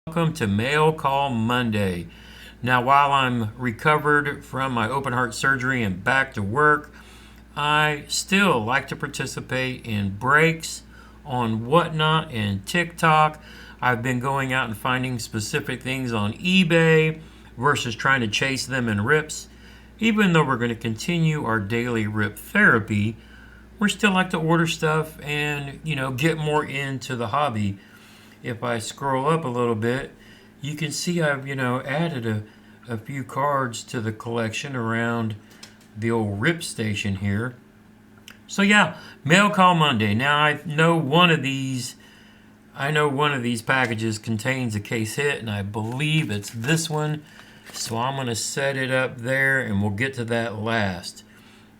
Welcome to Mail Call Monday. Now, while I'm recovered from my open heart surgery and back to work, I still like to participate in breaks on Whatnot and TikTok. I've been going out and finding specific things on eBay versus trying to chase them in rips. Even though we're going to continue our daily rip therapy, we still like to order stuff and, get more into the hobby. If I scroll up a little bit, you can see I've, added a few cards to the collection around the old rip station here. So yeah, Mail Call Monday. Now I know one of these packages contains a case hit, and I believe it's this one. So I'm going to set it up there, and we'll get to that last.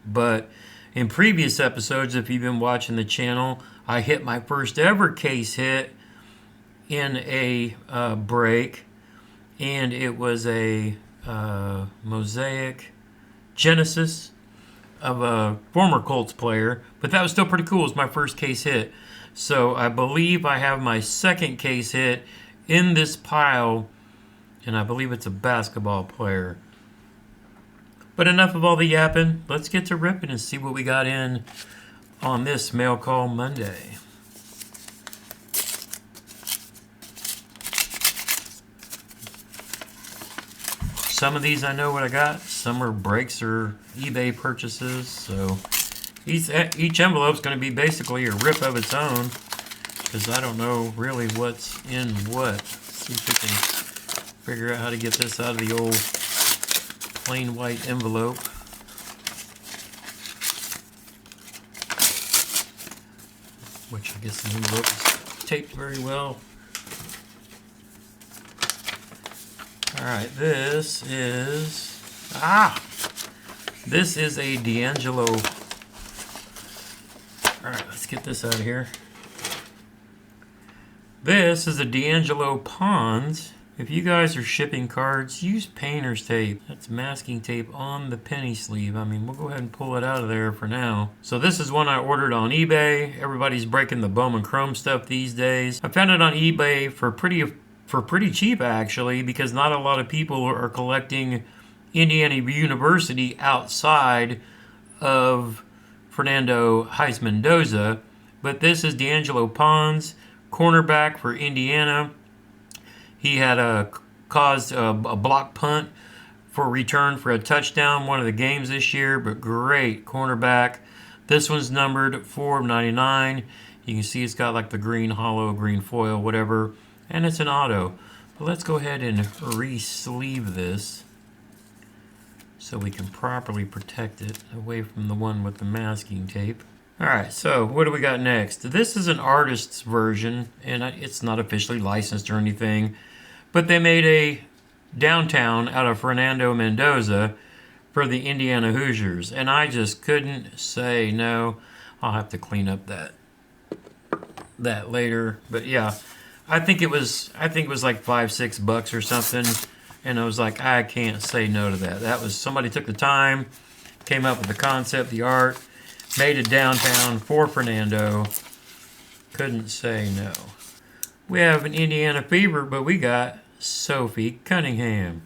But in previous episodes, if you've been watching the channel, I hit my first ever case hit in a break, and it was a Mosaic Genesis of a former Colts player, but that was still pretty cool. It was my first case hit. So I believe I have my second case hit in this pile, and I believe it's a basketball player. But enough of all the yapping. Let's get to ripping and see what we got in on this Mail Call Monday. Some of these I know what I got. Some are breaks or eBay purchases. So each envelope's going to be basically a rip of its own, because I don't know really what's in what. Let's see if we can figure out how to get this out of the old plain white envelope. Which I guess the envelope is taped very well. Alright, this is a D'Angelo. Alright, let's get this out of here. This is a D'Angelo Pons. If you guys are shipping cards, use painter's tape. That's masking tape on the penny sleeve. We'll go ahead and pull it out of there for now. So this is one I ordered on eBay. Everybody's breaking the Bowman Chrome stuff these days. I found it on eBay for pretty cheap, actually, because not a lot of people are collecting Indiana University outside of Fernando Heiss Mendoza. But this is D'Angelo Pons, cornerback for Indiana. He had caused a block punt for return for a touchdown one of the games this year, but great cornerback. This one's numbered 4/99. You can see it's got like the green hollow, green foil, whatever, and it's an auto. But let's go ahead and re-sleeve this so we can properly protect it away from the one with the masking tape. Alright, so what do we got next? This is an artist's version, and it's not officially licensed or anything, but they made a downtown out of Fernando Mendoza for the Indiana Hoosiers, and I just couldn't say no. I'll have to clean up that later, but yeah, I think it was like $5-6 or something, and I was like, I can't say no to that. That was, somebody took the time, came up with the concept, the art, made it downtown for Fernando. Couldn't say no. We have an Indiana Fever, but we got Sophie Cunningham.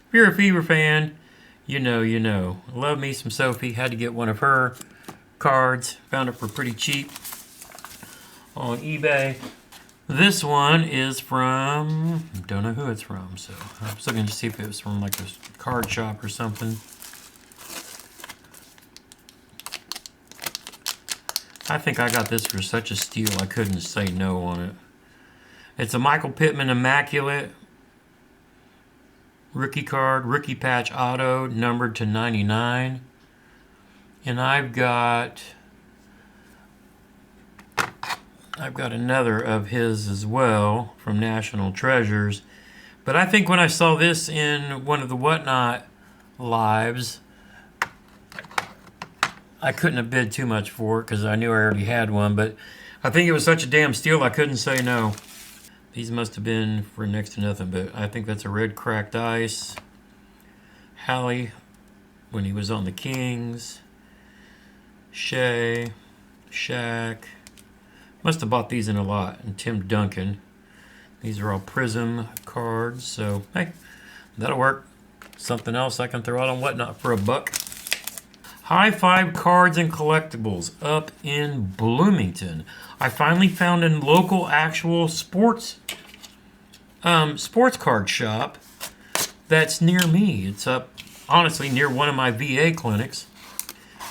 If you're a Fever fan, you know. Love me some Sophie. Had to get one of her cards. Found it for pretty cheap on eBay. This one is from, don't know who it's from, so I was looking to see if it was from like a card shop or something. I think I got this for such a steal I couldn't say no on it. It's a Michael Pittman Immaculate rookie card, rookie patch auto, numbered to 99. And I've got another of his as well from National Treasures. But I think when I saw this in one of the Whatnot lives, I couldn't have bid too much for it because I knew I already had one, but I think it was such a damn steal I couldn't say no. These must have been for next to nothing, but I think that's a red cracked ice. Hallie, when he was on the Kings. Shaq. Must have bought these in a lot. And Tim Duncan. These are all Prism cards, so hey, that'll work. Something else I can throw out on Whatnot for $1. High Five Cards and Collectibles up in Bloomington. I finally found a local actual sports card shop that's near me. It's up, honestly, near one of my VA clinics.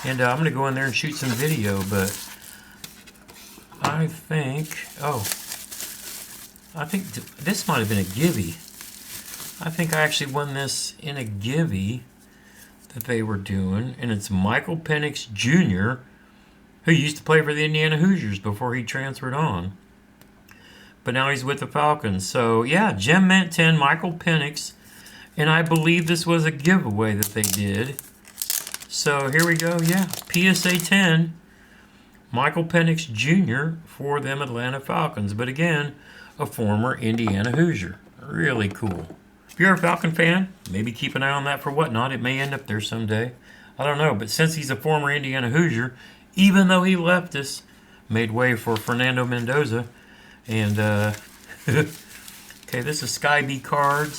And I'm going to go in there and shoot some video, but I think this might have been a givey. I think I actually won this in a givey that they were doing, and it's Michael Penix Jr., who used to play for the Indiana Hoosiers before he transferred on. But now he's with the Falcons. So, yeah, Gem Mint 10, Michael Penix, and I believe this was a giveaway that they did. So, here we go, yeah, PSA 10, Michael Penix Jr. for them Atlanta Falcons. But again, a former Indiana Hoosier. Really cool. If you're a Falcon fan, maybe keep an eye on that for Whatnot. It may end up there someday. I don't know. But since he's a former Indiana Hoosier, even though he left us, made way for Fernando Mendoza. And, okay, this is Sky B Cards.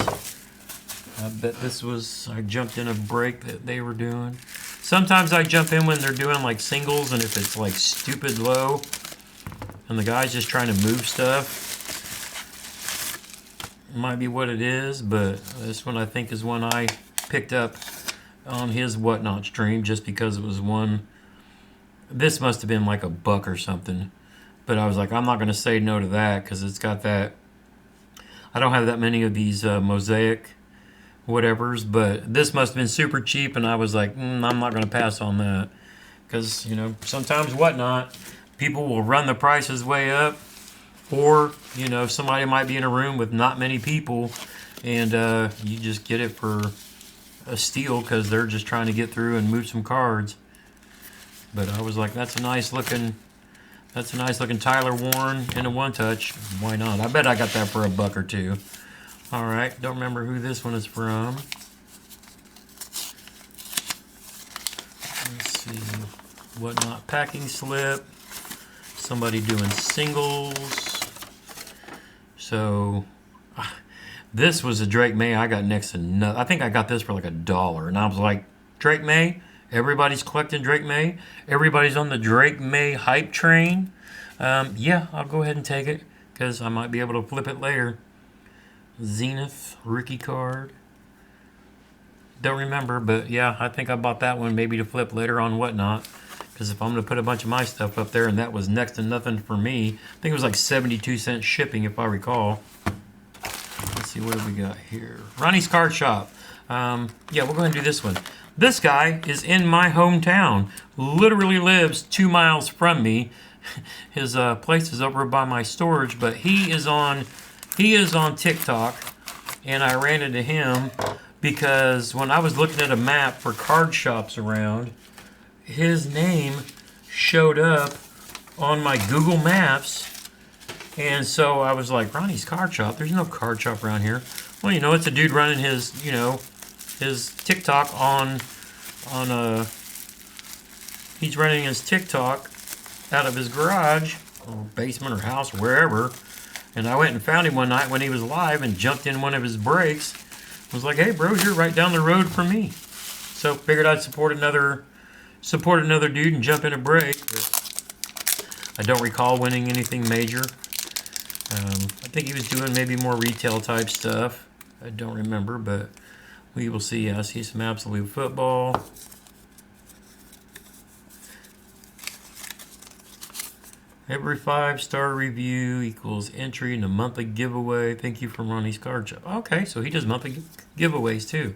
I bet this was, I jumped in a break that they were doing. Sometimes I jump in when they're doing like singles, and if it's like stupid low, and the guy's just trying to move stuff, might be what it is, but this one I think is one I picked up on his Whatnot stream just because it was one. This must have been like $1 or something, but I was like, I'm not going to say no to that because it's got that. I don't have that many of these mosaic whatevers, but this must have been super cheap, and I was like, I'm not going to pass on that because, you know, sometimes Whatnot, people will run the prices way up. Or, you know, somebody might be in a room with not many people, and you just get it for a steal because they're just trying to get through and move some cards. But I was like, that's a nice looking Tyler Warren in a one-touch. Why not? I bet I got that for $1 or $2. All right, don't remember who this one is from. Let's see, Whatnot packing slip. Somebody doing singles. So, this was a Drake May I got next to nothing. I think I got this for like $1. And I was like, Drake May? Everybody's collecting Drake May? Everybody's on the Drake May hype train? Yeah, I'll go ahead and take it because I might be able to flip it later. Zenith rookie card. Don't remember, but yeah, I think I bought that one maybe to flip later on Whatnot. Because if I'm going to put a bunch of my stuff up there, and that was next to nothing for me. I think it was like 72-cent shipping, if I recall. Let's see, what do we got here? Ronnie's Card Shop. Yeah, we'll go ahead and do this one. This guy is in my hometown. Literally lives 2 miles from me. His place is over by my storage, but he is on TikTok, and I ran into him because when I was looking at a map for card shops around, his name showed up on my Google Maps, and so I was like, Ronnie's Card Shop? There's no card shop around here. Well, you know, it's a dude running his TikTok on he's running his TikTok out of his garage or basement or house, wherever. And I went and found him one night when he was live and jumped in one of his breaks. Was like, hey, bro, you're right down the road from me. So figured I'd support another dude and jump in a break. I don't recall winning anything major. I think he was doing maybe more retail type stuff. I don't remember, but we will see. I see some Absolute Football. Every 5-star review equals entry in a monthly giveaway. Thank you from Ronnie's Card Shop. Okay, so he does monthly giveaways too.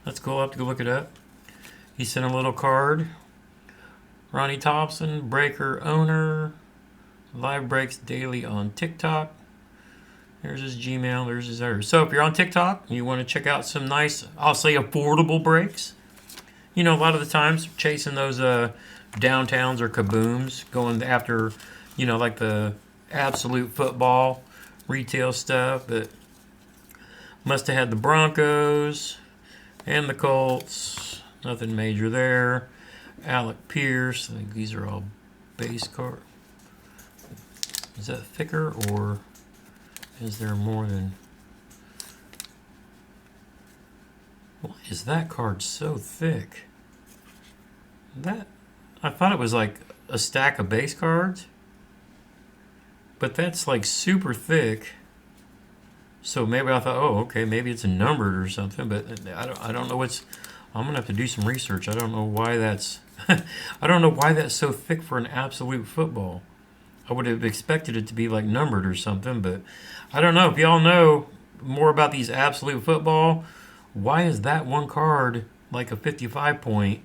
That's cool. I'll have to go look it up. He sent a little card. Ronnie Thompson, breaker owner, live breaks daily on TikTok. There's his Gmail, there's his others. So if you're on TikTok, you want to check out some nice, I'll say affordable breaks. You know, a lot of the times chasing those downtowns or kabooms, going after, you know, like the Absolute Football retail stuff. But must have had the Broncos and the Colts. Nothing major there. Alec Pierce. I think these are all base card. Is that thicker or Is there more than... Why is that card so thick? I thought it was like a stack of base cards, but that's like super thick. So maybe I thought, oh, okay, maybe it's numbered or something, but I don't know what's... I'm gonna have to do some research. I don't know why that's... I don't know why that's so thick for an absolute football. I would have expected it to be like numbered or something, but I don't know. If y'all know more about these absolute football, why is that one card like a 55 point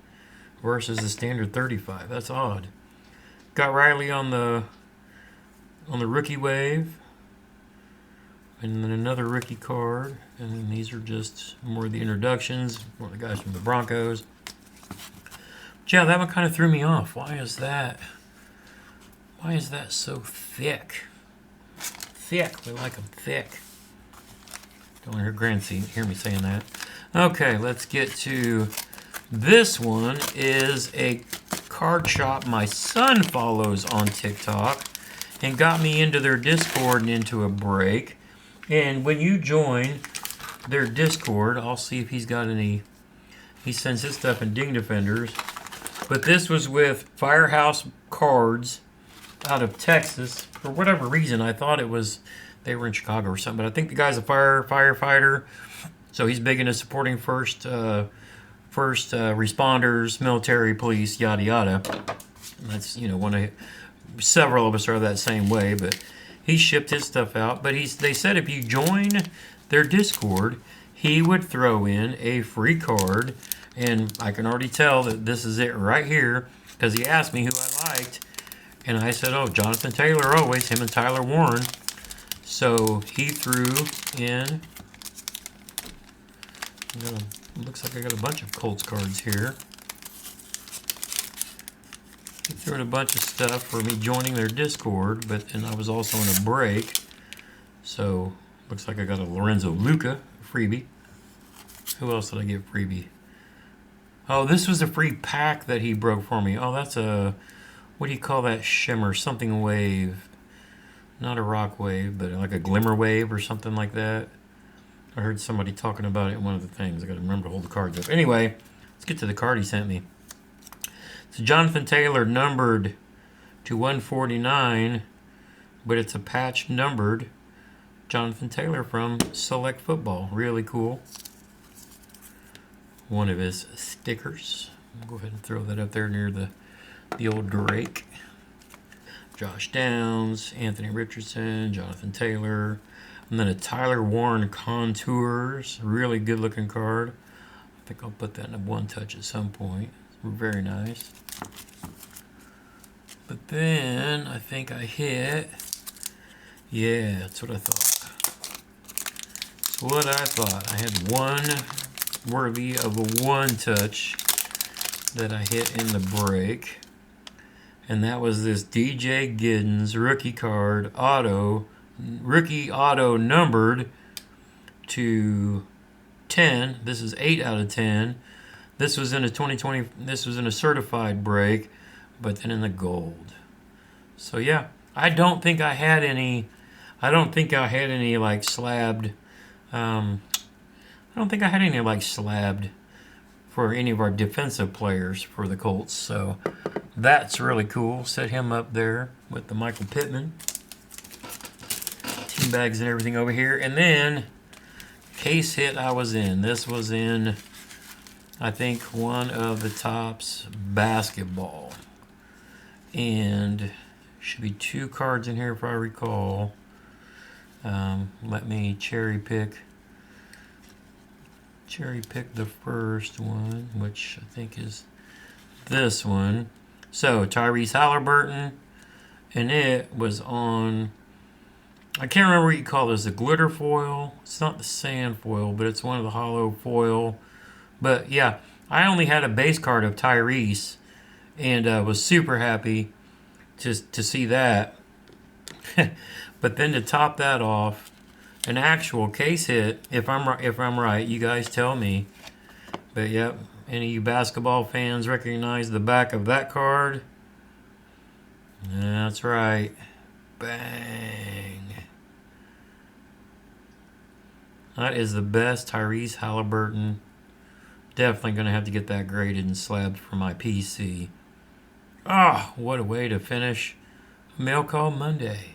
versus the standard 35? That's odd. Got Riley on the rookie wave, and then another rookie card, and then these are just more of the introductions, more of the guys from the Broncos. But yeah, that one kind of threw me off. Why is that? Why is that so thick? Thick. We like them thick. Don't hear Grant hear me saying that. Okay, let's get to this one. Is a card shop my son follows on TikTok and got me into their Discord and into a break. And when you join their Discord, I'll see if he's got any. He sends his stuff in Ding Defenders. But this was with Firehouse Cards out of Texas. For whatever reason, I thought it was they were in Chicago or something. But I think the guy's a firefighter, so he's big into supporting first responders, military, police, yada yada. And that's several of us are that same way. But he shipped his stuff out. But they said if you join their Discord, he would throw in a free card, and I can already tell that this is it right here because he asked me who I liked. And I said, oh, Jonathan Taylor always, him and Tyler Warren. So he threw in, looks like I got a bunch of Colts cards here. He threw in a bunch of stuff for me joining their Discord, and I was also in a break. So looks like I got a Lorenzo Luca freebie. Who else did I get freebie? Oh, this was a free pack that he broke for me. Oh, that's a... What do you call that shimmer? Something wave. Not a rock wave, but like a glimmer wave or something like that. I heard somebody talking about it in one of the things. I got to remember to hold the cards up. Anyway, let's get to the card he sent me. So Jonathan Taylor numbered to 149, but it's a patch numbered Jonathan Taylor from Select Football. Really cool. One of his stickers. I'll go ahead and throw that up there near the old Drake. Josh Downs, Anthony Richardson, Jonathan Taylor, and then a Tyler Warren Contours. Really good looking card. I think I'll put that in a one touch at some point. Very nice. But then I think I hit. Yeah, that's what I thought. That's what I thought. I had one worthy of a one touch that I hit in the break. And that was this DJ Giddens rookie card rookie auto numbered to 10. This is 8 out of 10. This was in a 2020. This was in a certified break, but then in the gold. So yeah, I don't think I had any like slabbed. I don't think I had any like slabbed for any of our defensive players for the Colts. So that's really cool. Set him up there with the Michael Pittman. Team bags and everything over here. And then case hit I was in. This was in, I think, one of the Topps basketball. And should be 2 cards in here if I recall. Let me cherry pick the first one, which I think is this one. So Tyrese Halliburton, and it was on, I can't remember what you call this, the glitter foil. It's not the sand foil, but it's one of the hollow foil. But yeah, I only had a base card of Tyrese, and was super happy to see that. But then to top that off, an actual case hit. If I'm right, you guys tell me. But yep, any of you basketball fans recognize the back of that card? That's right. Bang. That is the best Tyrese Halliburton. Definitely going to have to get that graded and slabbed for my PC. Ah, what a way to finish Mail Call Monday.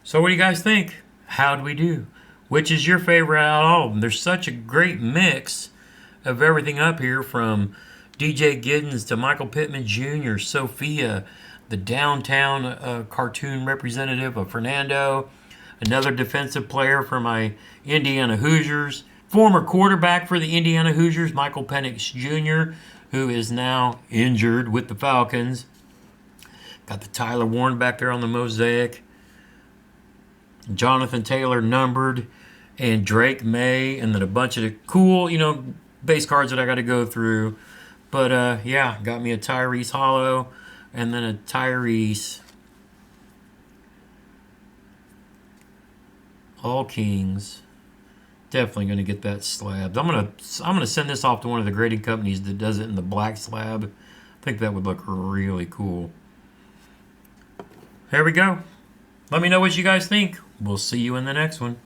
So what do you guys think? How'd we do? Which is your favorite out of all of them? There's such a great mix of everything up here, from DJ Giddens to Michael Pittman Jr., Sophia, the downtown cartoon representative of Fernando, another defensive player for my Indiana Hoosiers, former quarterback for the Indiana Hoosiers, Michael Penix Jr., who is now injured with the Falcons. Got the Tyler Warren back there on the mosaic. Jonathan Taylor numbered, and Drake May, and then a bunch of cool, base cards that I got to go through. But yeah, got me a Tyrese Hollow, and then a Tyrese All Kings. Definitely going to get that slabbed. I'm gonna send this off to one of the grading companies that does it in the black slab. I think that would look really cool. There we go. Let me know what you guys think. We'll see you in the next one.